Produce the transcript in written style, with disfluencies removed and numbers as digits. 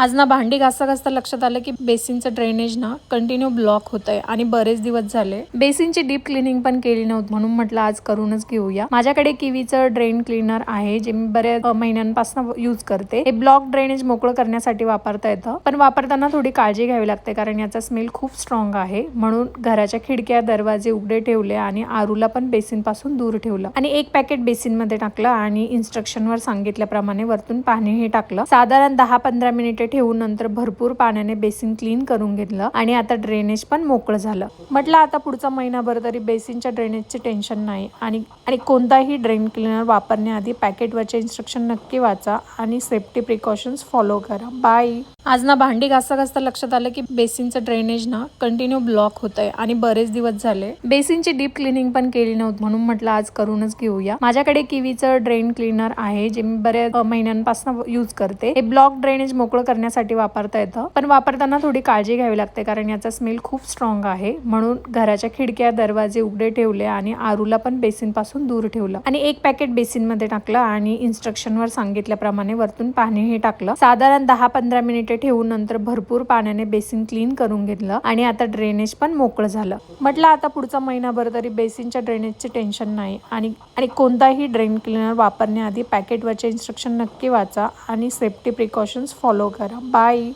आज ना भांडी घासता घासता लक्षात आलं की बेसिनचं ड्रेनेज ना कंटिन्यू ब्लॉक होतंय आणि बरेच दिवस झाले बेसिनची डीप क्लिनिंग पण केली नव्हती, म्हणून म्हटलं आज करूनच घेऊया. माझ्याकडे किवीचं ड्रेन क्लीनर आहे जे मी बऱ्याच महिन्यांपासून यूज करते. हे ब्लॉक ड्रेनेज मोकळं करण्यासाठी वापरता येतं, पण वापरताना थोडी काळजी घ्यावी लागते कारण याचा स्मेल खूप स्ट्रॉंग आहे. म्हणून घराच्या खिडक्या दरवाजे उघडे ठेवले आणि आरूला पण बेसिन पासून दूर ठेवलं आणि एक पॅकेट बेसिन मध्ये टाकलं आणि इन्स्ट्रक्शन वर सांगितल्याप्रमाणे वरतून पाणी हे टाकलं. साधारण 10-15 मिनिटे ठेवून नंतर भरपूर पाण्याने बेसिन क्लीन करून घेतलं आणि आता ड्रेनेज पण मोकळं झालं. म्हटलं आता पुढचा महिनाभर तरी बेसिनच्या ड्रेनेजचे टेन्शन नाही. आणि कोणताही ड्रेन क्लीनर वापरण्याआधी पॅकेटवरचे इन्स्ट्रक्शन नक्की वाचा आणि सेफ्टी प्रिकॉशन्स फॉलो करा. बाय. आज ना भांडी घासता घासता लक्षात आलं की बेसिनचं ड्रेनेज ना कंटिन्यू ब्लॉक होतंय आणि बरेच दिवस झाले बेसिनची डीप क्लिनिंग पण केली नव्हती, म्हणून म्हटलं आज करूनच घेऊया. माझ्याकडे किवीचं ड्रेन क्लीनर आहे जे मी बऱ्याच महिन्यांपासून यूज करते. हे ब्लॉक ड्रेनेज मोकळं करण्यासाठी वापरता येतं, पण वापरताना थोडी काळजी घ्यावी लागते कारण याचा स्मेल खूप स्ट्रॉंग आहे. म्हणून घराच्या खिडक्या दरवाजे उघडे ठेवले आणि आरूला पण बेसिन पासून दूर ठेवलं आणि एक पॅकेट बेसिन मध्ये टाकलं आणि इन्स्ट्रक्शन वर सांगितल्याप्रमाणे वरतून पाणी हे टाकलं. साधारण 10-15 मिनिटे ठेवून नंतर भरपूर पाण्याने बेसिन क्लीन करून घेतलं आणि आता ड्रेनेज पण मोकळं झालं. म्हटलं आता पुढचा महिनाभर तरी बेसिनच्या ड्रेनेजचे टेन्शन नाही. आणि कोणताही ड्रेन क्लीनर वापरण्याआधी पॅकेटवरचे इन्स्ट्रक्शन नक्की वाचा आणि सेफ्टी प्रिकॉशन्स फॉलो करा. बाय.